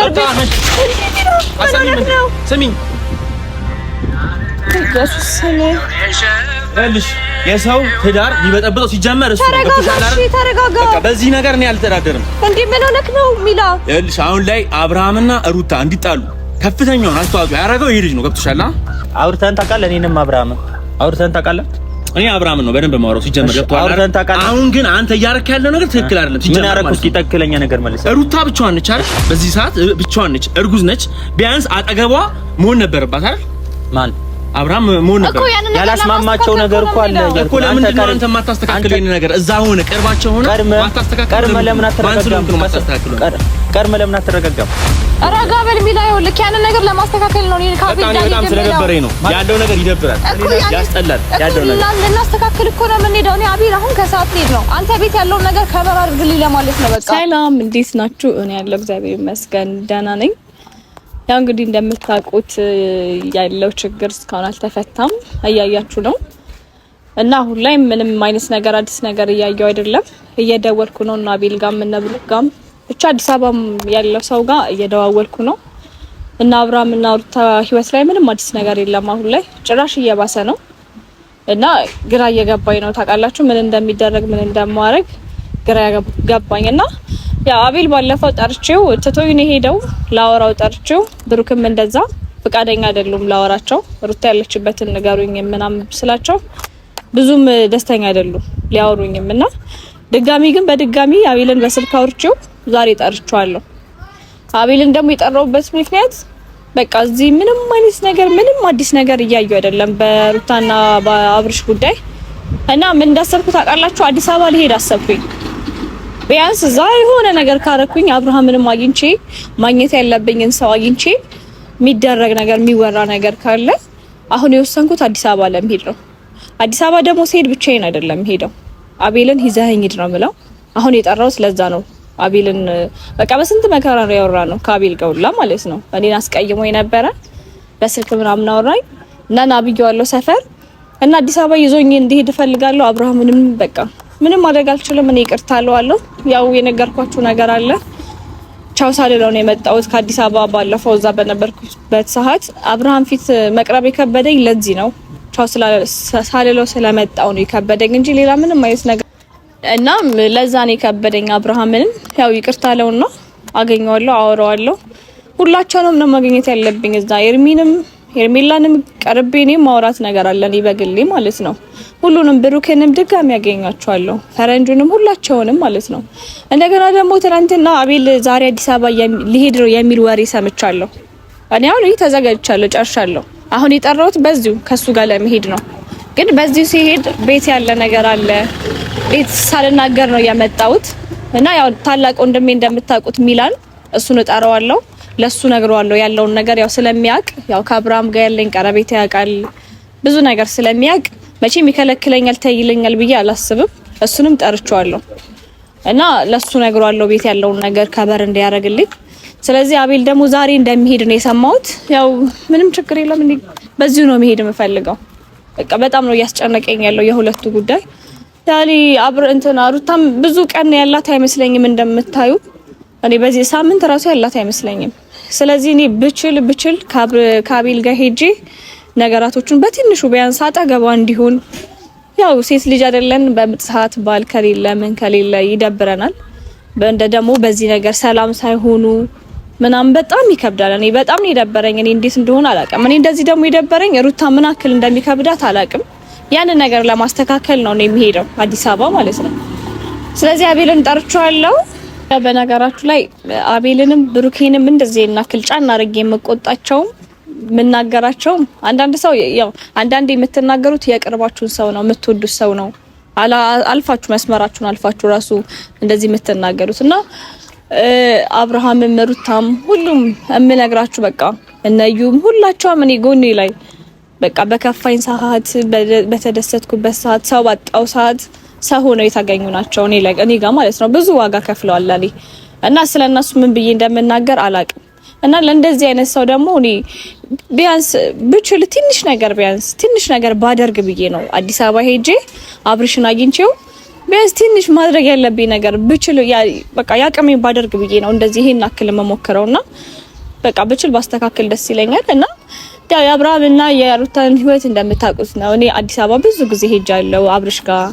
ነገር ስሚኝ እልሽ የሰው ትዳር ሊበጠብጠው ሲጀመር እሱ ተረጋጋ። በዚህ ነገር እኔ አልተዳደርም። እንዴ ምን ሆነክ ነው ሚላ? እልሽ አሁን ላይ አብርሃምና ሩታ እንዲጣሉ ከፍተኛውን አስተዋጽኦ ያደረገው ይሄ ልጅ ነው። ገብቶሻል? አውርተን ታውቃለህ? እኔንም አብርሃምን አውርተን ታውቃለህ? እኔ አብርሃምን ነው በደንብ ማውራው ሲጀመር። ገብቶሃል? አሁን ግን አንተ እያረክ ያለው ነገር ትክክል አይደለም። ምን ያረኩት? እስኪ ትክክለኛ ነገር መልስ። ሩታ ብቻዋን ነች አይደል? በዚህ ሰዓት ብቻዋን ነች፣ እርጉዝ ነች። ቢያንስ አጠገቧ መሆን ነበረባት አይደል? ማን አብርሃም መሆን ነበር። ያላስማማቸው ነገር እኮ አለ እኮ። ለምንድን ነው አንተ የማታስተካክለው ነገር? እዛ ሆነ ቀርባቸው ሆነ ማታስተካክለው። ቀርመ ለምን አትረጋጋም? ረጋ በል ሚላ። ይኸውልህ ያንን ነገር ለማስተካከል ነው። እኔ ካቢል ጋር በጣም ስለደበረኝ ነው ያለው ነገር ይደብራል፣ ያስጠላል። ያለው ነገር ልናስተካክል እኮ ነው የምንሄደው። እኔ አቢል አሁን ከሰዓት ልሄድ ነው። አንተ ቤት ያለውን ነገር ከበር አድርግልኝ ለማለት ነው። በቃ ሰላም፣ እንዴት ናችሁ? እኔ ያለው እግዚአብሔር ይመስገን ደህና ነኝ። ያው እንግዲህ እንደምታውቁት ያለው ችግር እስካሁን አልተፈታም፣ እያያችሁ ነው። እና አሁን ላይ ምንም አይነት ነገር አዲስ ነገር እያየው አይደለም። እየደወልኩ ነው እና አቤል ጋር ምን ነብሩ ጋር ብቻ አዲስ አበባ ያለው ሰው ጋር እየደዋወልኩ ነው። እና አብርሃም እና ሩታ ህይወት ላይ ምንም አዲስ ነገር የለም። አሁን ላይ ጭራሽ እየባሰ ነው እና ግራ እየገባኝ ነው። ታውቃላችሁ ምን እንደሚደረግ ምን እንደማረግ ግራ ገባኝ። እና ያው አቤል ባለፈው ጠርቼው ትቶኝ ነው ሄደው ላወራው ጠርቼው፣ ብሩክም እንደዛ ፍቃደኛ አይደሉም ላወራቸው። ሩታ ያለችበትን ንገሩኝ ምናምን ስላቸው ብዙም ደስተኛ አይደሉም ሊያወሩኝም። እና ድጋሚ ግን በድጋሚ አቤልን በስልክ አውርቼው ዛሬ ጠርቼዋለሁ። አቤልን ደግሞ የጠራውበት ምክንያት በቃ እዚህ ምንም አይነት ነገር ምንም አዲስ ነገር እያየሁ አይደለም በሩታና በአብርሽ ጉዳይ። እና ምን እንዳሰብኩ ታውቃላችሁ? አዲስ አበባ ልሄድ አሰብኩኝ። ቢያንስ እዛ የሆነ ነገር ካረኩኝ አብርሃምንም አግኝቼ ማግኘት ያለብኝን ሰው አግኝቼ የሚደረግ ነገር የሚወራ ነገር ካለ አሁን የወሰንኩት አዲስ አበባ ለመሄድ ነው። አዲስ አበባ ደግሞ ስሄድ ብቻዬን አይደለም ሄደው አቤልን ይዘኸኝ ሂድ ነው የምለው። አሁን የጠራው ስለዛ ነው። አቤልን በቃ በስንት መከራ ነው ያወራነው ከአቤል ጋር ሁላ ማለት ነው። እኔን አስቀይሞኝ ነበረ በስልክ ምናምን አወራኝ እና ናብየዋለሁ ሰፈር እና አዲስ አበባ ይዞኝ እንዲሄድ እፈልጋለሁ። አብርሃምንም በቃ ምንም ማድረግ አልችልም። እኔ ይቅርታ አለዋለሁ። ያው የነገርኳችሁ ነገር አለ። ቻው ሳልለው ነው የመጣሁት ከአዲስ አበባ። ባለፈው እዛ በነበርኩበት ሰዓት አብርሃም ፊት መቅረብ የከበደኝ ለዚህ ነው። ቻው ሳልለው ስለመጣው ነው የከበደኝ እንጂ ሌላ ምንም አይነት ነገር እና ለዛ ነው የከበደኝ። አብርሃምን ያው ይቅርታ አለውና አገኘዋለሁ፣ አወራዋለሁ። ሁላቸውንም ነው ማግኘት ያለብኝ እዛ ሄርሜላንም ቀርቤ እኔ ማውራት ነገር አለ እኔ በግሌ ማለት ነው። ሁሉንም ብሩክንም ድጋሚ ያገኛቸዋለሁ፣ ፈረንጁንም ሁላቸውንም ማለት ነው። እንደገና ደግሞ ትናንትና አቤል ዛሬ አዲስ አበባ ሊሄድ ነው የሚል ወሬ ሰምቻለሁ። እኔ አሁን ተዘጋጅቻለሁ፣ ጨርሻለሁ። አሁን የጠራሁት በዚሁ ከሱ ጋር ለመሄድ ነው። ግን በዚሁ ሲሄድ ቤት ያለ ነገር አለ። ቤት ሳልናገር ነው የመጣሁት እና ያው ታላቅ ወንድሜ እንደምታውቁት ሚላን እሱን እጠራዋለሁ፣ ለሱ ነግረዋለሁ ያለውን ነገር ያው ስለሚያውቅ ያው ከአብርሃም ጋር ያለኝ ቀረቤት ያውቃል። ብዙ ነገር ስለሚያውቅ መቼም ይከለክለኛል ተይለኛል ብዬ አላስብም። እሱንም ጠርቼዋለሁ እና ለሱ ነግረዋለሁ ቤት ያለውን ነገር ከበር እንዲያደርግልኝ። ስለዚህ አቤል ደግሞ ዛሬ እንደሚሄድ ነው የሰማሁት። ያው ምንም ችግር የለም እንዴ በዚሁ ነው መሄድ የምፈልገው። በቃ በጣም ነው እያስጨነቀኝ ያለው የሁለቱ ጉዳይ። ያኔ ሩታም ብዙ ቀን ያላት አይመስለኝም እንደምታዩ። እኔ በዚህ ሳምንት ራሱ ያላት አይመስለኝም። ስለዚህ እኔ ብችል ከአቤል ጋር ሄጄ ነገራቶቹን በትንሹ ቢያንስ አጠገቧ እንዲሆን። ያው ሴት ልጅ አይደለን በምጥሳት ባል ከሌለ ምን ከሌለ ይደብረናል። በእንደ ደግሞ በዚህ ነገር ሰላም ሳይሆኑ ምናምን በጣም ይከብዳል። እኔ በጣም የደበረኝ እኔ እንዴት እንደሆነ አላውቅም። እኔ እንደዚህ ደግሞ የደበረኝ ሩታ ምን አክል እንደሚከብዳት አላውቅም። ያንን ነገር ለማስተካከል ነው የሚሄደው አዲስ አበባ ማለት ነው። ስለዚህ አቤልን ጠርቼዋለሁ። በነገራችሁ ላይ አቤልንም ብሩኬንም እንደዚህ እናክል ጫና አድርጌ የምቆጣቸው የምናገራቸው አንዳንድ ሰው ያው አንዳንዴ የምትናገሩት የቅርባችሁን ሰው ነው የምትወዱት ሰው ነው አልፋችሁ መስመራችሁን አልፋችሁ ራሱ እንደዚህ የምትናገሩት እና አብርሃምም ሩታም ሁሉም የምነግራችሁ በቃ እነዩም ሁላቸውም እኔ ጎኔ ላይ በቃ በከፋኝ ሰዓት በተደሰትኩበት ሰዓት ሰው ባጣው ሰዓት ሰው ሆነው የታገኙ ናቸው። እኔ ጋር ማለት ነው ብዙ ዋጋ ከፍለዋል አለ እና ስለነሱ ምን ብዬ እንደምናገር አላቅም። እና ለእንደዚህ አይነት ሰው ደግሞ እኔ ቢያንስ ብችል ትንሽ ነገር ባደርግ ብዬ ነው አዲስ አበባ ሄጄ አብርሽን አግኝቼው ቢያንስ ትንሽ ማድረግ ያለብኝ ነገር ብችል በቃ ያቅሜን ባደርግ ብዬ ነው እንደዚህ ይሄን አክል መሞከረውና በቃ ብችል ባስተካክል ደስ ይለኛል። እና ያው የአብርሃምና የሩታን ህይወት እንደምታውቁት ነው። እኔ አዲስ አበባ ብዙ ጊዜ ሄጃለሁ አብርሽ ጋር።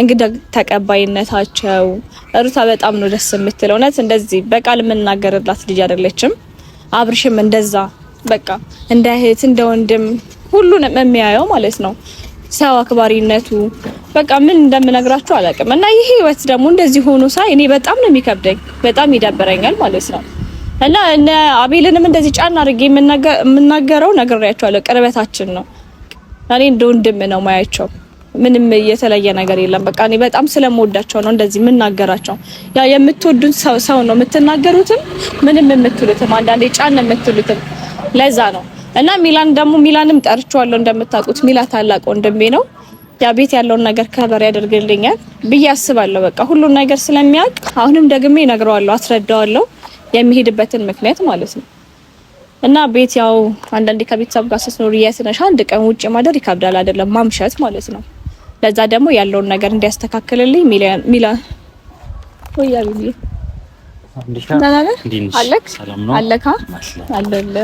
እንግዳ ተቀባይነታቸው ሩታ በጣም ነው ደስ የምትለው። እውነት እንደዚህ በቃል የምናገርላት ልጅ አይደለችም። አብርሽም እንደዛ በቃ እንደ እህት እንደ ወንድም ሁሉንም የሚያየው ማለት ነው። ሰው አክባሪነቱ በቃ ምን እንደምነግራችሁ አላውቅም። እና ይሄ ህይወት ደግሞ እንደዚህ ሆኖ ሳይ እኔ በጣም ነው የሚከብደኝ፣ በጣም ይደብረኛል ማለት ነው። እና እነ አቤልንም እንደዚህ ጫና አድርጌ የምናገረው ነግሬያቸዋለሁ። ቅርበታችን ነው። እኔ እንደ ወንድም ነው ማያቸው። ምንም የተለየ ነገር የለም። በቃ እኔ በጣም ስለምወዳቸው ነው እንደዚህ የምናገራቸው። ያ የምትወዱን ሰው ነው የምትናገሩትም ምንም የምትሉትም አንዳንዴ ጫና የምትሉትም ለዛ ነው። እና ሚላንም ጠርቼዋለሁ እንደምታውቁት። ሚላ ታላቅ ወንድሜ ነው። ያ ቤት ያለውን ነገር ከበር ያደርግልኛል ብዬ አስባለሁ። በቃ ሁሉን ነገር ስለሚያውቅ አሁንም ደግሜ እነግረዋለሁ፣ አስረዳዋለሁ የሚሄድበትን ምክንያት ማለት ነው። እና ቤት ያው አንዳንዴ ከቤተሰብ ጋር ስትኖር የስነሽ አንድ ቀን ውጭ ማደር ይከብዳል አይደለም ማምሸት ማለት ነው። ለዛ ደግሞ ያለውን ነገር እንዲያስተካክልልኝ ሚላን ወያ ቢቢ አለካ አለለ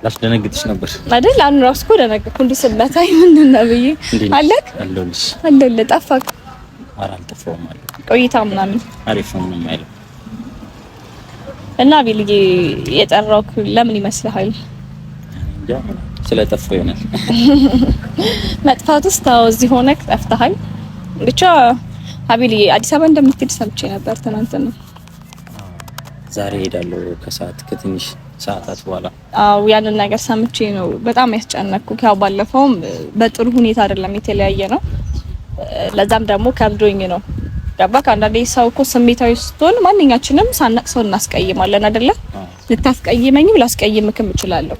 ላስደነግጥሽ ነበር አይደል? አሁን ራስ እኮ ደነገጥኩ። እንዲህ ስመታኝ ምን ነው ብዬ አለክ አለለ ጠፋክ? ኧረ አልጠፋሁም ማለት ቆይታ ምናምን አሪፍ ነው ምንም አይልም። እና ቢልዬ የጠራውክ ለምን ይመስልሃል? እንጃ ስለጠፋው ይሆናል። መጥፋት ውስጥ እዚህ ሆነክ ጠፍተሃል። ብቻ አቢልዬ አዲስ አበባ እንደምትሄድ ሰምቼ ነበር ትናንትና። ዛሬ ሄዳለሁ ከሰዓት ከትንሽ ሰዓታት በኋላ። አው ያንን ነገር ሰምቼ ነው በጣም ያስጨነቅኩ። ያው ባለፈውም በጥሩ ሁኔታ አይደለም የተለያየ ነው። ለዛም ደግሞ ከብዶኝ ነው። ገባክ? አንዳንዴ ሰው እኮ ስሜታዊ ስትሆን ማንኛችንም ሳናቅሰው እናስቀይማለን አይደለ? ልታስቀይመኝም ላስቀይምክም እችላለሁ።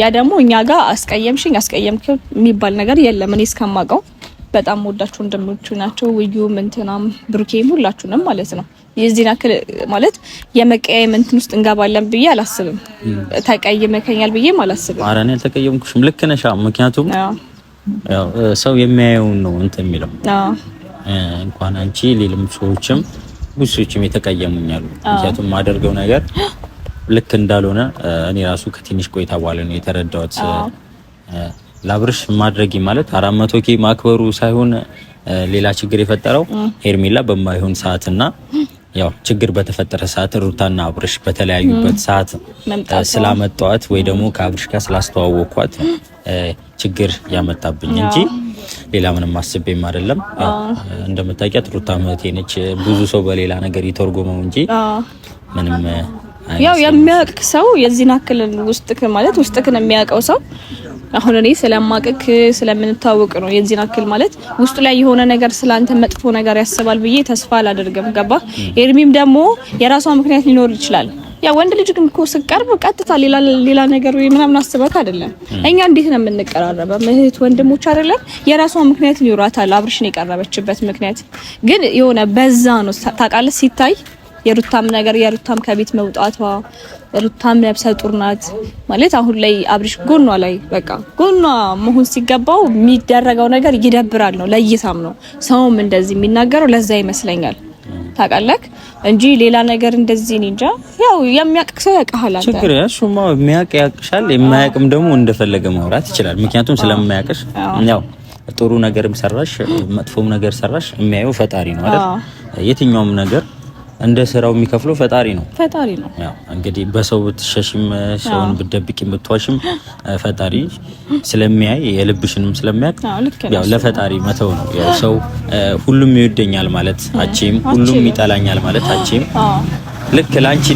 ያ ደግሞ እኛ ጋር አስቀየምሽኝ አስቀየምክ የሚባል ነገር የለም። እኔ እስከማውቀው በጣም ወዳችሁ እንደምቹ ናቸው። ውዩም እንትናም ብሩኬም ሁላችሁንም ማለት ነው። የዚህና ማለት የመቀያየም እንትን ውስጥ እንገባለን ብዬ አላስብም። ተቀይመከኛል ብዬ አላስብም። ኧረ እኔ አልተቀየምኩሽም። ልክ ነሽ። ምክንያቱም ያው ሰው የሚያየውን ነው እንትን የሚለው። እንኳን አንቺ ሌሎችም ሰዎችም ብዙ ሰዎችም የተቀየሙኛሉ። ምክንያቱም ማደርገው ነገር ልክ እንዳልሆነ እኔ ራሱ ከትንሽ ቆይታ በኋላ ነው የተረዳሁት። ላብርሽ ማድረጊ ማለት 400K ማክበሩ ሳይሆን ሌላ ችግር የፈጠረው ሄርሜላ በማይሆን ሰዓትና ያው ችግር በተፈጠረ ሰዓት ሩታና አብርሽ በተለያዩበት ሰዓት ስላመጣዋት ወይ ደግሞ ከአብርሽ ጋር ስላስተዋወቅኳት ችግር ያመጣብኝ እንጂ ሌላ ምንም አስቤም አይደለም። እንደምታውቂያት ሩታ እህቴ ነች። ብዙ ሰው በሌላ ነገር ይተርጎመው እንጂ ምንም ያው የሚያውቅ ሰው የዚህን አክል ውስጥክ ማለት ውስጥክን የሚያውቀው ሰው አሁን እኔ ስለማቀክ ስለምንታወቅ ነው የዚህን አክል ማለት ውስጡ ላይ የሆነ ነገር ስላንተ መጥፎ ነገር ያስባል ብዬ ተስፋ አላደርግም። ገባ? ኤርሚም ደግሞ የራሷ ምክንያት ሊኖር ይችላል። ያ ወንድ ልጅ ግን እኮ ስቀርብ ቀጥታ ሌላ ነገር ወይ ምናምን አስበክ አይደለም። እኛ እንዴት ነው የምንቀራረበው? እህት ወንድሞች አይደለም? የራሷ ምክንያት ይኖራታል። አብርሽን የቀረበችበት ምክንያት ግን የሆነ በዛ ነው ታውቃለህ። ሲታይ የሩታም ከቤት መውጣቷ ሩታም ነብሰ ጡር ናት ማለት አሁን ላይ አብርሽ ጎኗ ላይ በቃ ጎኗ መሆን ሲገባው የሚደረገው ነገር ይደብራል ነው ለይታም ነው ሰውም እንደዚህ የሚናገረው ለዛ ይመስለኛል። ታውቃለህ እንጂ ሌላ ነገር እንደዚህ እንጃ። ያው የሚያውቅ ሰው ያውቃል። አንተ ችግር ያሱማ የሚያውቅ ያውቅሻል፣ የማያውቅም ደግሞ እንደፈለገ ማውራት ይችላል። ምክንያቱም ስለማያውቅሽ ያው ጥሩ ነገርም ሰራሽ መጥፎም ነገር ሰራሽ የሚያየው ፈጣሪ ነው አይደል? የትኛውም ነገር እንደ ስራው የሚከፍለው ፈጣሪ ነው። ያው እንግዲህ በሰው ብትሸሽም ሰውን ብትደብቂም ብትዋሽም ፈጣሪ ስለሚያይ የልብሽንም ስለሚያውቅ ያው ለፈጣሪ መተው ነው። ያው ሰው ሁሉም ይወደኛል ማለት አቺም ሁሉም ይጠላኛል ማለት አቺም ልክ ላንቺ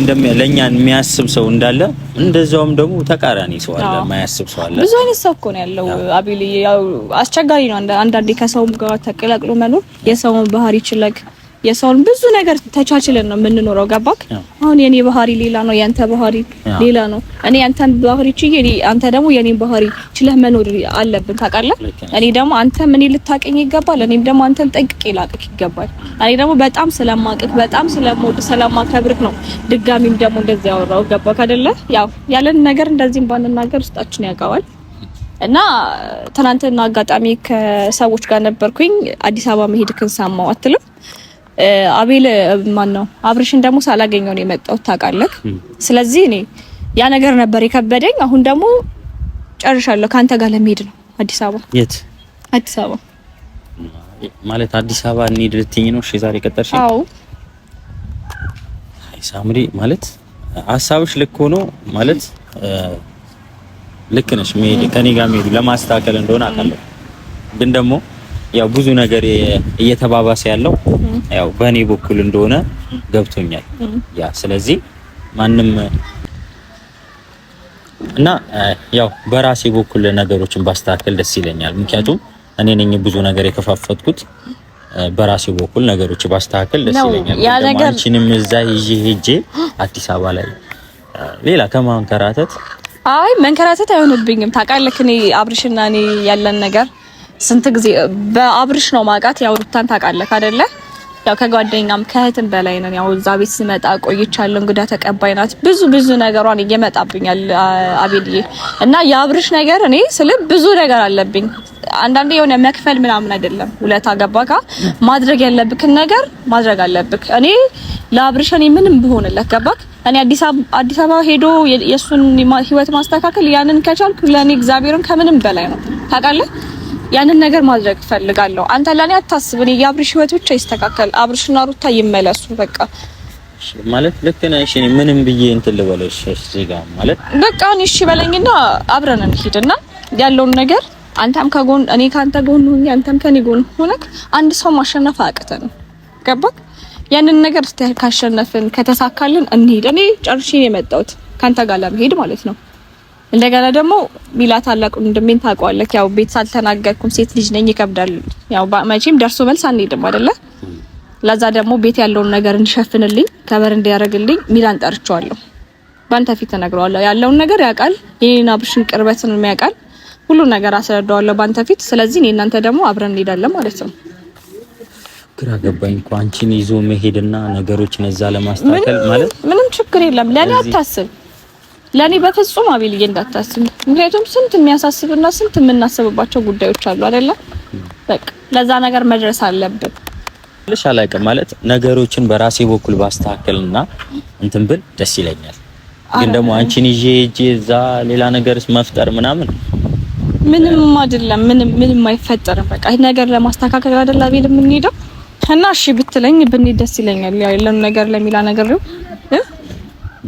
ለኛ የሚያስብ ሰው እንዳለ እንደዛውም ደግሞ ተቃራኒ ሰው አለ፣ የማያስብ ሰው አለ። ብዙ አይነት ሰው እኮ ነው ያለው አቢል። ያው አስቸጋሪ ነው አንዳንዴ ከሰውም ጋር ተቀላቅሎ መኖር። የሰውን ባህሪ ይችላል የሰውን ብዙ ነገር ተቻችለን ነው የምንኖረው። ገባክ? አሁን የኔ ባህሪ ሌላ ነው፣ ያንተ ባህሪ ሌላ ነው። እኔ አንተን ባህሪ ችዬ አንተ ደግሞ የኔን ባህሪ ችለህ መኖር አለብን። ታውቃለህ? እኔ ደግሞ አንተ ምን ልታቀኝ ይገባል፣ እኔም ደግሞ አንተን ጠንቅቄ ላቀቅ ይገባል። እኔ ደግሞ በጣም ስለማቀቅ በጣም ስለምወድ ስለማከብርክ ነው ድጋሚም ደግሞ እንደዚህ ያወራው። ገባክ አይደለ? ያው ያለን ነገር እንደዚህም ባንናገር ውስጣችን ያውቀዋል። እና ትናንትና አጋጣሚ ከሰዎች ጋር ነበርኩኝ። አዲስ አበባ መሄድክን ሰማው አትልም? አቤል ማን ነው አብርሽን ደግሞ ሳላገኘው ነው የመጣሁት ታውቃለህ። ስለዚህ እኔ ያ ነገር ነበር የከበደኝ። አሁን ደግሞ ጨርሻለሁ። ካንተ ጋር ለመሄድ ነው አዲስ አበባ። የት? አዲስ አበባ ማለት አዲስ አበባ እንሂድ ልትይኝ ነው? እሺ ዛሬ ቀጠርሽ? አዎ። አይ ሳምሪ ማለት ሀሳብሽ ልክ ሆኖ ማለት ልክ ነሽ። መሄድ ከኔ ጋር መሄድ ለማስተካከል እንደሆነ አውቃለሁ። ግን ደግሞ ያው ብዙ ነገር እየተባባሰ ያለው ያው በእኔ በኩል እንደሆነ ገብቶኛል። ያ ስለዚህ ማንም እና ያው በራሴ በኩል ነገሮችን ባስተካከል ደስ ይለኛል። ምክንያቱም እኔ ነኝ ብዙ ነገር የከፋፈትኩት። በራሴ በኩል ነገሮች ባስተካከል ደስ ይለኛል። ያ ነገር አንቺንም እዛ ይዤ ሄጄ አዲስ አበባ ላይ ሌላ ከማንከራተት አይ መንከራተት አይሆንብኝም። ታውቃለህ እኔ አብርሽና እኔ ያለን ነገር ስንት ጊዜ በአብርሽ ነው ማውቃት። ያው ሩታን ታውቃለህ አይደለ? ያው ከጓደኛም ከእህትም በላይ ነን። ያው እዛ ቤት ስመጣ ቆይቻለሁ። እንግዳ ተቀባይ ናት። ብዙ ነገሯን እየመጣብኛል አቤልዬ እና የአብርሽ ነገር እኔ ስለ ብዙ ነገር አለብኝ። አንዳንዴ የሆነ መክፈል ምናምን አይደለም ውለታ ገባካ ማድረግ ያለብክን ነገር ማድረግ አለብክ። እኔ ለአብርሽ እኔ ምንም ብሆንለት ገባክ። እኔ አዲስ አበባ ሄዶ የሱን ህይወት ማስተካከል ያንን ከቻልኩ ለኔ እግዚአብሔርን ከምንም በላይ ነው ታውቃለህ። ያንን ነገር ማድረግ ፈልጋለሁ። አንተ ለኔ አታስብ። እኔ የአብርሽ ህይወት ብቻ ይስተካከል። አብርሽና ሩታ ይመለሱ በቃ ማለት ልክ ነሽ። እኔ ምንም ብዬ እንትን ልበለሽ እዚህ ጋር ማለት በቃ እሺ በለኝና አብረን እንሂድና ያለውን ነገር አንተም ከጎን እኔ ካንተ ጎን ሆኜ አንተም ከኔ ጎን ሆነክ አንድ ሰው ማሸነፍ አቅተን ገባክ። ያንን ነገር ካሸነፍን ከተሳካልን እንሂድ። እኔ ጨርሼ ነው የመጣሁት ካንተ ጋር ለመሄድ ማለት ነው። እንደገና ደግሞ ሚላ ታላቅ እንደምን ታውቀዋለህ። ያው ቤት ሳልተናገርኩም ሴት ልጅ ነኝ ይከብዳል። ያው መቼም ደርሶ መልስ አንሄድም አይደለ? ለዛ ደግሞ ቤት ያለውን ነገር እንሸፍንልኝ ከበር እንዲያረግልኝ ሚላን ጠርቻለሁ። ባንተ ፊት ተነግረዋለሁ። ያለውን ነገር ያውቃል። የኔና አብርሽን ቅርበትን የሚያውቃል። ሁሉ ነገር አስረዳዋለሁ ባንተ ፊት። ስለዚህ እኔ እናንተ ደግሞ አብረን እንሄዳለን ማለት ነው። ግራ ገባኝ እኮ አንቺን ይዞ መሄድና ነገሮችን እዛ ለማስተካከል ማለት ምንም ችግር የለም። ለኔ አታስብ። ለኔ በፍጹም አቤልዬ እንዳታስብ። ምክንያቱም ስንት የሚያሳስብና ስንት የምናስብባቸው ጉዳዮች አሉ አይደለ? በቃ ለዛ ነገር መድረስ አለብን። ልሽ አላውቅም ማለት ነገሮችን በራሴ በኩል ባስተካከልና እንትን ብል ደስ ይለኛል። ግን ደግሞ አንቺን ይዤ እዛ ሌላ ነገርስ መፍጠር ምናምን ምንም አይደለም። ምንም አይፈጠርም። በቃ ይሄ ነገር ለማስተካከል አይደል አቤል የምንሄደው እና እሺ ብትለኝ ብንሄድ ደስ ይለኛል። ያው ያለን ነገር ለሚላ ነገር ነው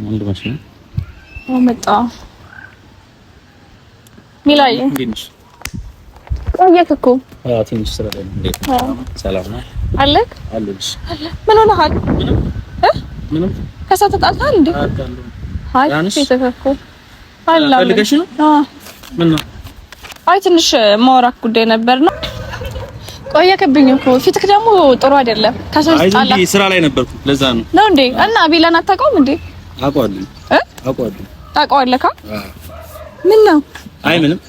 ወንድ መስሎኝ መጣ ሚላዬ እንዴት ቆየክ እኮ ትንሽ ስራ ላይ እንዴት ሰላም ነው አለክ አለሽ ምን ሆነሃል ምንም ከሰው ተጣልተሃል እንዴ አይ ተፈኩ አላ ፈልገሽ ነው ምን ነው አይ ትንሽ ማውራት ጉዳይ ነበር ነው ቆየክብኝ እኮ ፊትክ ደግሞ ጥሩ አይደለም ከሰው ተጣላ አይ ስራ ላይ ነበርኩ ለዛ ነው ነው እንዴ እና አቤልን አታውቀውም እንዴ አውቀዋለሁ አውቀዋለሁ ታውቀዋለህ ምን ነው አይ ምንም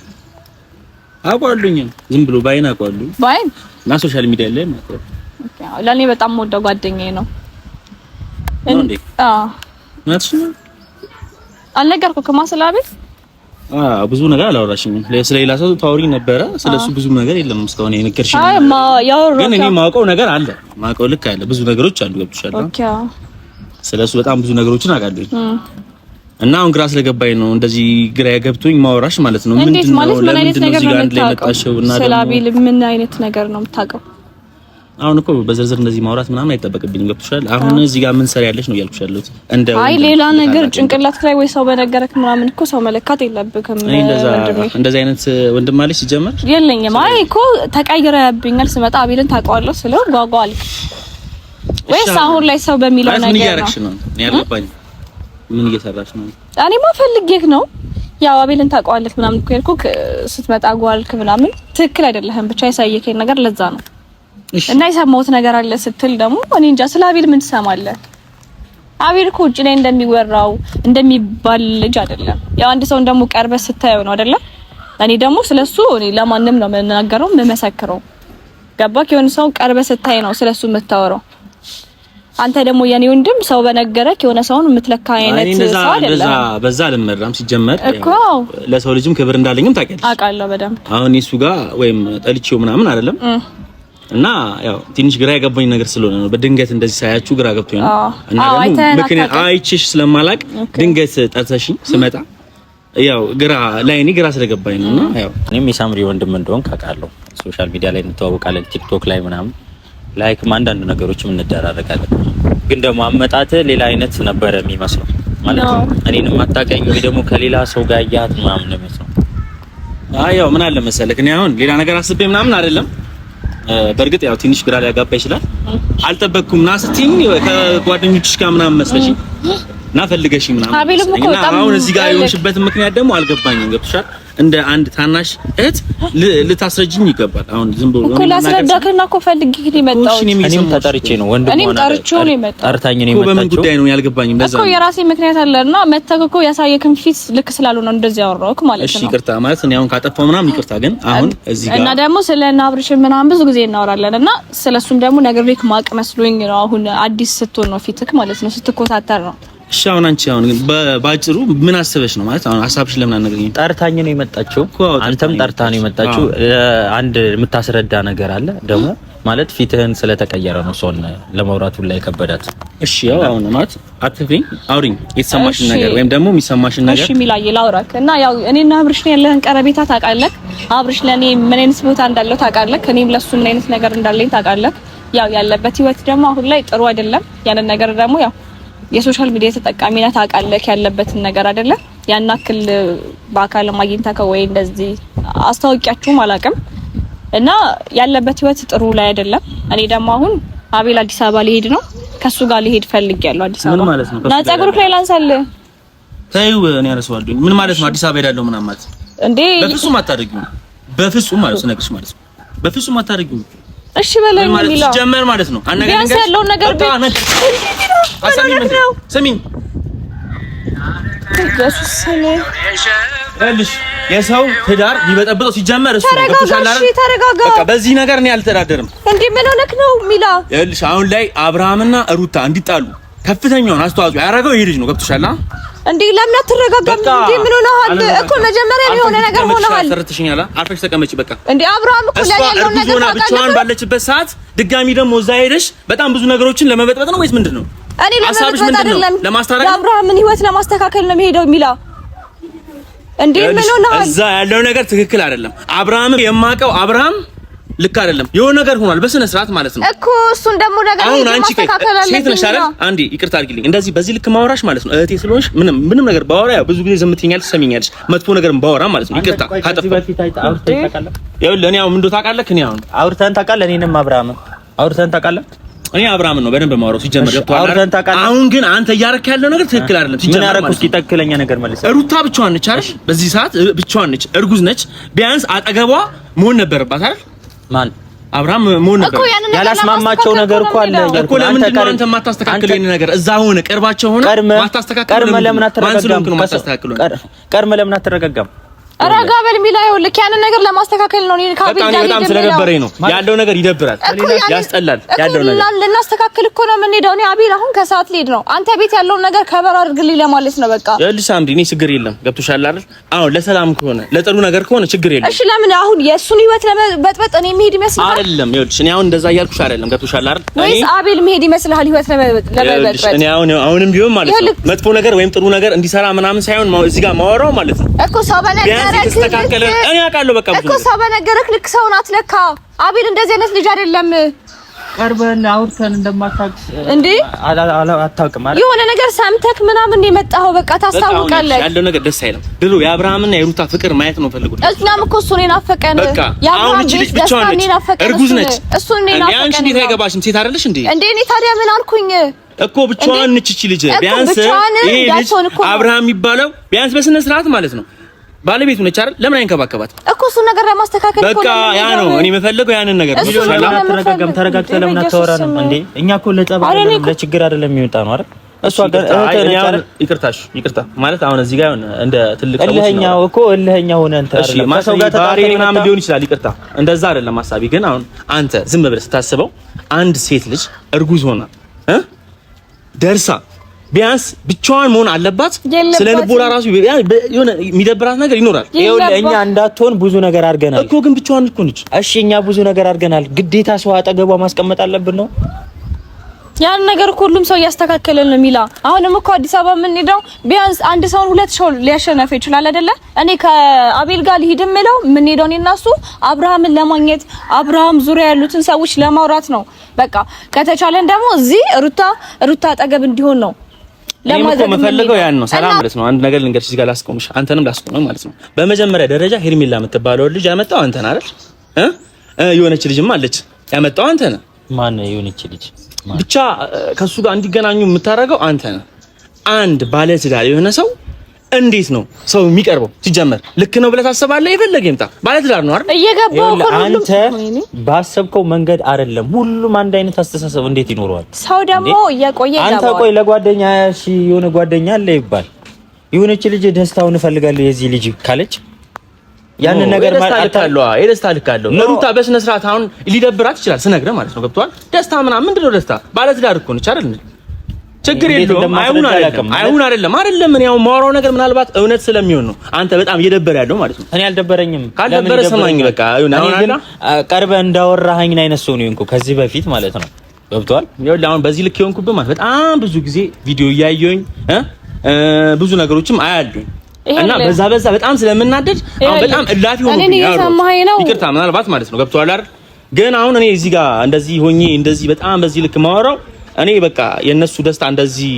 አውቀዋለሁኝ ዝም ብሎ ባይን አውቀዋለሁ ባይን እና ሶሻል ሚዲያ ላይ ማለት ነው ለኔ በጣም ወደ ጓደኛዬ ነው እንዴ ማለት ነው አልነገርኩህም ስለአቤል ብዙ ነገር አላወራሽኝም ስለሌላ ሰው ታወሪኝ ነበረ ስለሱ ብዙ ነገር የለም እስካሁን የነገርሽኝ አይ ግን እኔ ማውቀው ነገር አለ ማውቀው ልክ አለ ብዙ ነገሮች አሉ ገብቶሻል ኦኬ ስለሱ በጣም ብዙ ነገሮችን አውቃለሁ እና አሁን ግራ ስለገባኝ ነው እንደዚህ ግራ ገብቶኝ ማውራሽ ማለት ነው ምንድነው ለምንድነው እዚህ ጋር አንድ ላይ መጣሽው እና ደግሞ ስለአቤል ምን አይነት ነገር ነው የምታውቀው አሁን እኮ በዝርዝር እንደዚህ ማውራት ምናምን አይጠበቅብኝም ገብቶሻል አሁን እዚህ ጋር ምን ሰሪ ያለሽ ነው ያልኩሽ ያለሁት እንደ አይ ሌላ ነገር ጭንቅላት ላይ ወይ ሰው በነገረክ ምናምን እኮ ሰው መለካት የለብክም እንደዚህ አይነት ወንድም አለሽ ሲጀመር የለኝም አይ እኮ ተቀይረብኛል ስመጣ አቤልን ታውቀዋለህ ስለው ጓጓል ወይስ አሁን ላይ ሰው በሚለው ነገር ነው ምን እያደረግሽ ነው እኔ አልገባኝም ምን እየሰራሽ ነው እኔማ ፈልጌክ ነው ያው አቤልን ታውቀዋለህ ምናምን እኮ ያልኩክ ስትመጣ ጓልክ ምናምን ትክክል አይደለህም ብቻ ያሳየከኝ ነገር ለዛ ነው እና የሰማሁት ነገር አለ ስትል ደግሞ እኔ እንጃ ስለ አቤል ምን ትሰማለህ አቤል እኮ ውጪ ላይ እንደሚወራው እንደሚባል ልጅ አይደለም ያው አንድ ሰው እንደሞ ቀርበህ ስታየው ነው አይደለ እኔ ደግሞ ስለሱ እኔ ለማንም ነው የምናገረው የምመሰክረው ገባክ የሆነ ሰው ቀርበህ ስታይ ነው ስለሱ የምታወራው አንተ ደግሞ የኔ ወንድም ሰው በነገረክ የሆነ ሰውን የምትለካ አይነት ሰው አይደለም በዛ ለመራም ሲጀመር እኮ ለሰው ልጅም ክብር እንዳለኝም ታውቂያለሽ አውቃለሁ በደምብ አሁን እሱ ጋር ወይም ጠልቼው ምናምን አይደለም እና ያው ትንሽ ግራ ያገባኝ ነገር ስለሆነ ነው በድንገት እንደዚህ ሳያችሁ ግራ ገብቶኝ ነው። እና ደግሞ ምክንያት አይቼሽ ስለማላቅ ድንገት ጠርተሽኝ ስመጣ ያው ግራ ስለገባኝ ነውና ያው እኔም የሳምሪ ወንድም እንደሆንክ አውቃለሁ። ሶሻል ሚዲያ ላይ እንተዋወቃለን፣ ቲክቶክ ላይ ምናምን ላይክም አንዳንድ ነገሮችም እንደራረጋለን። ግን ደግሞ አመጣጥ ሌላ አይነት ነበር የሚመስለው ማለት ነው። እኔንም አታውቀኝ ወይ ደግሞ ከሌላ ሰው ጋር ያያት ምናምን ነው የሚመስለው። ያው ምን አለ መሰለክ እኔ አሁን ሌላ ነገር አስቤ ምናምን አይደለም። በእርግጥ ያው ትንሽ ግራ ሊያጋባ ይችላል። አልጠበቅኩም ና ስትይኝ ከጓደኞችሽ ጋር ምናምን መስለሽ ና ፈልገሽ ምናምን እና አሁን እዚህ ጋር የሆንሽበት ምክንያት ደግሞ አልገባኝም። ገብቶሻል? እንደ አንድ ታናሽ እህት ልታስረጅኝ ይገባል። አሁን ዝም ብሎ እኮ ላስረዳከና እኮ ፈልጊ ግን የመጣው እኔም ተጠርቼ ነው ወንድም ሆነ ጠርታኝ ነው የመጣው። በምን ጉዳይ ነው ያልገባኝም። ለዛ እኮ የራሴ ምክንያት አለና መተክ እኮ ያሳየክም ፊት ልክ ስላልሆነ እንደዚህ ያወራውክ ማለት ነው። እሺ ይቅርታ ማለት እኔ አሁን ካጠፋው ምናምን ይቅርታ። ግን አሁን እዚህ ጋር እና ደግሞ ስለና አብርሽ ምናምን ብዙ ጊዜ እናወራለን እና ስለሱም ደግሞ ነግሬክ ማቅ መስሎኝ ነው። አሁን አዲስ ስትሆን ነው ፊትክ ማለት ነው ስትኮታተር ነው። እሺ አሁን አንቺ አሁን ባጭሩ ምን አስበሽ ነው ማለት አሁን ሐሳብሽ ለምን አነግሪኝ? ጠርታኝ ነው የመጣችው። አንተም ጠርታ ነው የመጣችው። አንድ የምታስረዳ ነገር አለ ደግሞ ማለት ፊትህን ስለተቀየረ ነው ሰውን ለማውራቱ ላይ ከበዳት። እሺ ያው አሁን ማለት አትፍሪኝ፣ አውሪኝ የተሰማሽን ነገር ወይም ደግሞ የሚሰማሽን ነገር። እሺ ሚላዬ ላውራክ እና ያው እኔና አብርሽ ነው ያለህን ቀረቤታ ታውቃለህ። አብርሽ ለኔ ምን አይነት ቦታ እንዳለው ታውቃለህ። እኔም ለሱ ምን አይነት ነገር እንዳለኝ ታውቃለህ። ያው ያለበት ህይወት ደግሞ አሁን ላይ ጥሩ አይደለም። ያንን ነገር ደግሞ ያው የሶሻል ሚዲያ ተጠቃሚና ታውቃለህ ያለበትን ነገር አይደለ? ያን አክል በአካል ማግኝታከው ወይ እንደዚህ አስተዋውቂያችሁም አላውቅም እና ያለበት ህይወት ጥሩ ላይ አይደለም። እኔ ደግሞ አሁን አቤል አዲስ አበባ ሊሄድ ነው። ከሱ ጋር ሊሄድ ፈልጊያለሁ አዲስ አበባ። ምን ማለት ነው? እና ፀጉርክ ላይ ላንሳል። ተይው እኔ አረሳዋለሁ። ምን ማለት ነው? አዲስ አበባ ሄዳለሁ ምናምን ማለት እንዴ? በፍጹም አታደርጊው። በፍጹም ማለት ነው ነግርሽ ማለት ነው። በፍጹም አታደርጊው። እሺ በለኝ ሚላ ጀመር ማለት ነው። ቢያንስ ያለውን ነገር ስሚኝ የሰው ትዳር ሊበጠብጠው ሲጀመር እሱ ነው። ተረጋጋ። በቃ በዚህ ነገር እኔ አልተዳደርም። እንዴ ምን ሆነክ ነው ሚላ? ይኸውልሽ አሁን ላይ አብርሃምና ሩታ እንዲጣሉ ከፍተኛውን አስተዋጽኦ ያደረገው ይሄ ልጅ ነው። ገብቶሻል? እንዴ ለምን አትረጋጋም? እንዴ ምን ሆነሃል እኮ? መጀመሪያ የሆነ ነገር ሆነሃል። ተረትሽኛል። አርፈሽ ተቀመጪ በቃ። እንዴ አብርሃም እኮ ላይ ያለው ነገር ብቻዋን ባለችበት ሰዓት ድጋሚ ደግሞ እዛ ሄደሽ በጣም ብዙ ነገሮችን ለመበጥበጥ ነው ወይስ ምንድነው? እኔ ለመበጥበጥ አይደለም፣ ለማስታረቅ የአብርሃምን ህይወት ለማስተካከል ነው የሚሄደው ሚላ። እንዴ ምን ሆነሃል? እዛ ያለው ነገር ትክክል አይደለም። አብርሃም የማውቀው አብርሃም ልክ አይደለም። የሆነ ነገር ሆኗል በስነ ስርዓት ማለት ነው እኮ። እሱን ደግሞ ነገር ማስተካከል አለብኝ። ሴት ነሽ አይደል? አንዴ ይቅርታ አድርጊልኝ። እንደዚህ በዚህ ልክ ማውራሽ ማለት ነው እህቴ ስለሆንሽ ምንም ነገር ባወራ ያው ብዙ ጊዜ ዝምትኛለሽ፣ ትሰሚኛለሽ። መጥፎ ነገርም ባወራ ማለት ነው ይቅርታ ካጠፋ ያው ለኔ ያው ምን እንደው ታውቃለህ። እኔ አሁን አውርተን ታውቃለህ። እኔንም አብርሃም አውርተን ታውቃለህ። እኔ አብርሃም ነው በደንብ ማውራው ሲጀመር ገብቷል። አሁን ግን አንተ እያረክ ያለው ነገር ትክክል አይደለም። ምን አደረኩ? እስኪ ትክክለኛ ነገር መልስ። ሩታ ብቻዋን ነች አይደል? በዚህ ሰዓት ብቻዋን ነች፣ እርጉዝ ነች። ቢያንስ አጠገቧ መሆን ነበረባት አይደል? ማን አብርሃም መሆን ነበር። ያላስማማቸው ነገር እኮ አለ እኮ። ለምንድን ነው አንተ የማታስተካክለው ይሄን ነገር? እዛ ሆነ ቅርባቸው ሆነ ማታስተካክለው። ቀርመ ለምን አትረጋጋም? ረጋ በል ሚላ። ይኸውልህ ያንን ነገር ለማስተካከል ነው። እኔ ካቤል ጋር በጣም ስለደበረኝ ነው ያለው ነገር ይደብራል፣ ያስጠላል። ያለው ነገር ልናስተካክል እኮ ነው የምንሄደው። እኔ አቤል አሁን ከሰዓት ልሄድ ነው። አንተ ቤት ያለውን ነገር ከበር አድርግልኝ ለማለት ነው በቃ። ይኸውልሽ ሳምሪ፣ እኔ ችግር የለም ገብቶሻል አይደል? አሁን ለሰላም ከሆነ ለጥሩ ነገር ከሆነ ችግር የለም። እሺ ለምን አሁን የእሱን ህይወት ለመበጥበጥ እኔ መሄድ ይመስልሃል? አይደለም ይኸውልሽ፣ እኔ አሁን እንደዛ እያልኩሽ አይደለም ገብቶሻል አይደል? ወይስ አቤል መሄድ ይመስልሃል ህይወት ለመበጥበጥ? እኔ አሁንም ቢሆን ማለት ነው መጥፎ ነገር ወይም ጥሩ ነገር እንዲሰራ ምናምን ሳይሆን እዚህ ጋር ማወራው ማለት ነው እኮ ሰው በነገረክ እኔ አውቃለሁ በቃ እኮ ሰው በነገረክ ልክ ሰውን አትለካ። አቤል እንደዚህ አይነት ልጅ አይደለም። ቀርበን አውርተን እንደማታውቅ እንዴ አታውቅም ማለት የሆነ ነገር ሰምተክ ምናምን የመጣኸው በቃ ታስታውቃለህ። ያለው ነገር ደስ አይልም። ድሮ የአብርሃምና የሩታ ፍቅር ማየት ነው ፈልጉት። እኛም እኮ እሱን ናፈቀን። አሁን እቺ ልጅ ብቻዋን ነች፣ እርጉዝ ነች። እሱን ናፈቀን። አንቺ እንዴት አይገባሽም? ሴት አይደለሽ እንዴ? እንዴ እኔ ታዲያ ምን አልኩኝ እኮ? ብቻዋን ነች እቺ ልጅ። ቢያንስ ይሄ ልጅ አብርሃም የሚባለው ቢያንስ በስነ ስርዓት ማለት ነው ባለቤቱ ነች አይደል? ለምን አይንከባከባት እኮ? እሱ ነገር ለማስተካከል እኮ በቃ ያ ነው እኔ የምፈልገው ያንን ነገር። ተረጋግተህ ለምን አታወራንም እንዴ? እኛ እኮ ለጸባ ለችግር አይደለም የሚወጣ ነው አይደል? እሷ ጋር ይቅርታ ማለት አሁን እዚህ ጋር እንደ ትልቅ ሰው እልህኛው እኮ እልህኛ ሆነ እንተ አይደለም ማሰው ጋር ተጣጣሪ ምናምን ሊሆን ይችላል። ይቅርታ እንደዛ አይደለም ሐሳቢ። ግን አሁን አንተ ዝም ብለህ ስታስበው አንድ ሴት ልጅ እርጉዝ ሆና ደርሳ ቢያንስ ብቻዋን መሆን አለባት። ስለ ልቦና ራሱ የሆነ የሚደብራት ነገር ይኖራል። ይኸውልህ እኛ እንዳትሆን ብዙ ነገር አድርገናል እኮ ግን ብቻዋን እኮ ነች። እሺ እኛ ብዙ ነገር አድርገናል። ግዴታ ሰው አጠገቧ ማስቀመጥ አለብን ነው? ያን ነገር እኮ ሁሉም ሰው እያስተካከለ ነው የሚላ። አሁንም እኮ አዲስ አበባ የምንሄደው ቢያንስ አንድ ሰውን ሁለት ሰው ሊያሸነፍ ይችላል አይደለ? እኔ ከአቤል ጋር ልሂድ የምለው የምንሄደው እኔ እና እሱ አብርሃምን ለማግኘት አብርሃም ዙሪያ ያሉትን ሰዎች ለማውራት ነው። በቃ ከተቻለን ደግሞ እዚህ ሩታ አጠገብ እንዲሆን ነው ለማድረግ የምፈልገው ያን ነው። ሰላም ማለት ነው። አንድ ነገር ልንገርሽ፣ እዚህ ጋር ላስቆምሽ፣ አንተንም ላስቆምህ ማለት ነው። በመጀመሪያ ደረጃ ሄርሜላ የምትባለው ልጅ ያመጣው አንተ ነህ አይደል? የሆነች ልጅም አለች ያመጣው አንተ ነህ። ማን ነው የሆነች ልጅ? ብቻ ከሱ ጋር እንዲገናኙ የምታደርገው አንተ ነህ። አንድ ባለትዳር የሆነ ሰው እንዴት ነው ሰው የሚቀርበው? ሲጀመር ልክ ነው ብለህ ታስባለህ? የፈለገ ይምጣ ባለትዳር ነው አይደል? እየገባው አንተ ባሰብከው መንገድ አይደለም። ሁሉም አንድ አይነት አስተሳሰብ እንዴት ይኖረዋል? ሰው ደግሞ እየቆየ አንተ ቆይ ለጓደኛ እሺ የሆነ ጓደኛ አለ ይባል የሆነች ልጅ ደስታውን እፈልጋለሁ የዚህ ልጅ ካለች ያንን ነገር ማለት የደስታ ልክ አለው። ለሩታ በስነ ስርዓት አሁን ሊደብራት ይችላል ስነግርህ ማለት ነው። ገብቶሃል? ደስታ ምናምን ምንድነው ደስታ? ባለትዳር እኮ ነች አይደል? ችግር የለውም። አይሁን አይደለም እኔ ያው ማወራው ነገር ምናልባት እውነት ስለሚሆን ነው። አንተ በጣም እየደበረ ያለው ማለት ነው። እኔ አልደበረኝም። ካልደበረ ሰማኝ በቃ አሁን ቀርበህ እንዳወራኸኝ አይነት ሰው ነው እንኳን ከዚህ በፊት ማለት ነው። ገብቶሃል? ይኸውልህ አሁን በዚህ ልክ የሆንኩብህ ማለት በጣም ብዙ ጊዜ ቪዲዮ እያየሁኝ ብዙ ነገሮችም አያለሁኝ እና በዛ በጣም ስለምናደድ አሁን በጣም እላፊ ሆኖብኝ ነው። ይቅርታ ምናልባት ማለት ነው። ገብቶሃል አይደል? ግን አሁን እኔ እዚህ ጋር እንደዚህ ሆኜ እንደዚህ በጣም በዚህ ልክ ማወራው እኔ በቃ የነሱ ደስታ እንደዚህ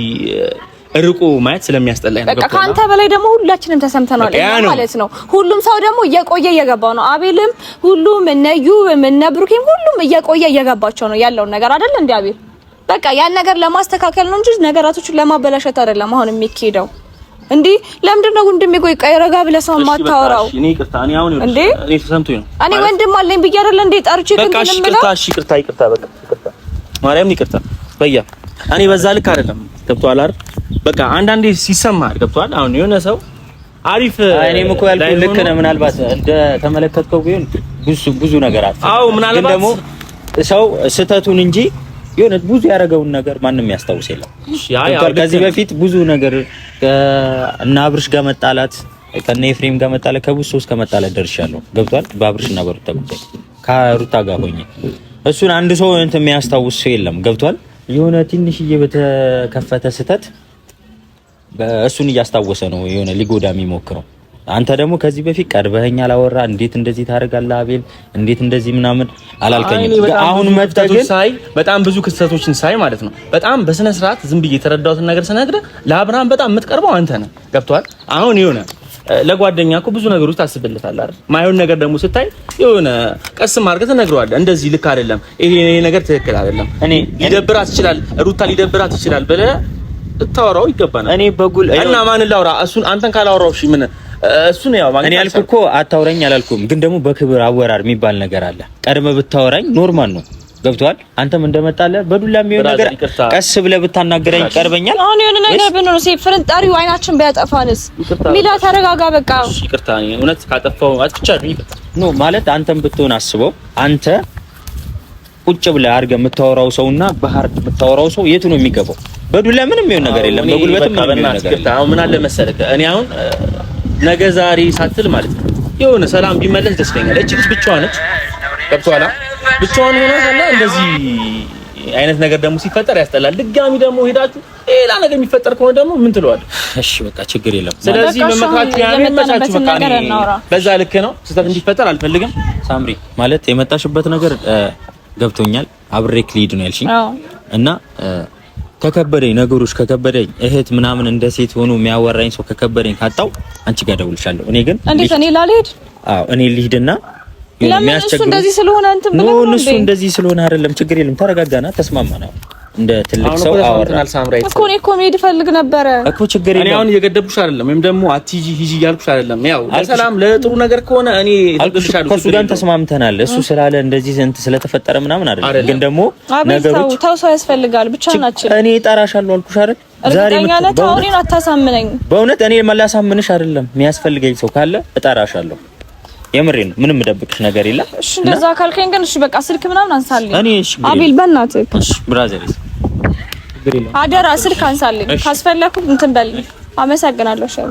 ርቆ ማየት ስለሚያስጠላኝ ነው። በቃ ካንተ በላይ ደግሞ ሁላችንም ተሰምተናል ማለት ነው። ሁሉም ሰው ደግሞ እየቆየ እየገባው ነው። አቤልም ሁሉም እነዩ እነ ብሩኬም ሁሉም እየቆየ እየገባቸው ነው ያለውን ነገር አይደል እንዴ አቤል? በቃ ያን ነገር ለማስተካከል ነው እንጂ ነገራቶችን ለማበላሸት አይደለም አሁን የሚካሄደው። እንዴ ለምንድን ነው ወንድሜ ቆይ ረጋ ብለህ ሰው ማታወራው? እኔ ይቅርታ እኔ አሁን እኔ ተሰምቶኝ ነው። እኔ ወንድም አለኝ ብዬ አይደል እንዴ ጠርቼ በቃ ይቅርታ በቃ ማርያም ይቅርታ በያ እኔ በዛ ልክ አይደለም። ገብቶሃል አይደል? በቃ አንዳንዴ ሲሰማህ ገብቶሃል። አሁን የሆነ ሰው አሪፍ እኔም እኮ ያልኩህ ልክ ነህ። ምናልባት እንደ ተመለከትከው ቢሆን ብዙ ነገር አለ። አዎ ምናልባት ደግሞ ሰው ስህተቱን እንጂ የሆነ ብዙ ያደረገውን ነገር ማንም ያስታውስ የለም። ከዚህ በፊት ብዙ ነገር እና አብርሽ ጋር መጣላት ከነ ኤፍሬም ጋር መጣላት ከብዙ ሰው ጋር መጣላት ደርሻለሁ። ገብቷል? በአብርሽና በሩታ ጉዳይ ከሩታ ጋር ሆኜ እሱን አንድ ሰው እንትን የሚያስታውስ ሰው የለም። ገብቷል? የሆነ ትንሽዬ በተከፈተ ስህተት እሱን እያስታወሰ ነው የሆነ ሊጎዳ የሚሞክረው። አንተ ደግሞ ከዚህ በፊት ቀርበኸኝ አላወራ እንዴት እንደዚህ ታደርጋለህ አቤል እንዴት እንደዚህ ምናምን አላልከኝም። አሁን መጥተህ ሳይ በጣም ብዙ ክስተቶችን ሳይ ማለት ነው በጣም በስነ ስርዓት ዝም ብዬ የተረዳሁትን ነገር ስነግርህ ለአብርሃም በጣም የምትቀርበው አንተ ነህ። ገብቶሃል? አሁን የሆነ ለጓደኛ እኮ ብዙ ነገሮች ታስብልታለህ አይደል? ማይሆን ነገር ደግሞ ስታይ የሆነ ቀስም አድርገህ ትነግረዋለህ። እንደዚህ ልክ አይደለም፣ ይሄ ነገር ትክክል አይደለም፣ እኔ ሊደብራት ይችላል፣ ሩታ ሊደብራት ይችላል ብለህ ታወራው ይገባናል። እኔ በጉል እና ማንን ላውራ? እሱን አንተን ካላወራው እሺ ምን እሱን ያው እኔ ያልኩህ እኮ አታውረኝ አላልኩም፣ ግን ደግሞ በክብር አወራር የሚባል ነገር አለ። ቀድመህ ብታወራኝ ኖርማል ነው። ገብቶሃል? አንተም እንደመጣለህ በዱላ የሚሆን ነገር ቀስ ብለህ ብታናገረኝ ቀርበኛል። አሁን የሆነ ነገር ብንሆን ፍርንጣሪው አይናችን ቢያጠፋንስ? ሚላ ተረጋጋ በቃ። እሺ ይቅርታ፣ እውነት ካጠፋው አጥፍቻለሁ። ይቅርታ ኖ ማለት አንተም ብትሆን አስበው። አንተ ቁጭ ብለህ አድርገህ የምታወራው ሰውና በሃርድ የምታወራው ሰው የቱ ነው የሚገባው? በዱላ ምንም የሚሆን ነገር የለም። በጉልበትም ምንም የሚሆን ነገር የለም። አሁን ምን አለ መሰለህ እኔ አሁን ነገ ዛሬ ሳትል ማለት ነው የሆነ ሰላም ቢመለስ ደስ ይለኛል። እቺ ልጅ ብቻዋን ነች። ገብቶሃል? ብቻዋን ሆና ካለ እንደዚህ አይነት ነገር ደግሞ ሲፈጠር ያስጠላል። ድጋሚ ደግሞ ሄዳችሁ ሌላ ነገር የሚፈጠር ከሆነ ደግሞ ምን ትለዋለህ? እሺ በቃ ችግር የለም። ስለዚህ መመካከል ያመቻችሁ በቃ በዛ ልክ ነው። ስህተት እንዲፈጠር አልፈልግም። ሳምሪ ማለት የመጣሽበት ነገር ገብቶኛል። አብሬክ ሊድ ነው ያልሽኝ እና ከከበደኝ ነገሮች ከከበደኝ እህት ምናምን እንደ ሴት ሆኖ የሚያወራኝ ሰው ከከበደኝ ካጣው አንቺ ጋር ደውልሻለሁ። እኔ ግን እንዴት እኔ ላልሄድ? አዎ እኔ ልሂድና ለምን እሱ እንደዚህ ስለሆነ እንትን ብለው ነው እሱ እንደዚህ ስለሆነ አይደለም። ችግር የለም ተረጋጋና ተስማማና እንደ ትልቅ ሰው አወራናል። ሳምራይ እኮ መሄድ ፈልግ ነበረ እኮ ችግር የለም። እኔ አሁን እየገደብኩሽ አይደለም ወይም ደግሞ አትሂጂ ሂጂ እያልኩሽ አይደለም። ያው ለሰላም ለጥሩ ነገር ከሆነ እኔ ተልብልሻለሁ። ከሱ ጋር ተስማምተናል። እሱ ስላለ እንደዚህ እንትን ስለተፈጠረ ምናምን አይደለም። ግን ደግሞ ነገሮች ተው ሰው ያስፈልጋል። ብቻ ናችን እኔ እጠራሻለሁ አልኩሽ አይደል? ዛሬ ታውሪን አታሳምነኝ። በእውነት እኔ ማላሳምንሽ አይደለም። የሚያስፈልገኝ ሰው ካለ እጠራሻለሁ። የምሬን ምንም ደብቅሽ ነገር የለም። እሺ እንደዛ ካልከኝ ግን እሺ በቃ ስልክ ምናምን አንሳልኝ። እኔ እሺ አቤል በእናትህ እሺ ብራዘር ችግር የለውም። አደራ ስልክ አንሳልኝ ካስፈለኩ እንትን በልኝ። አመሰግናለሁ። ሻው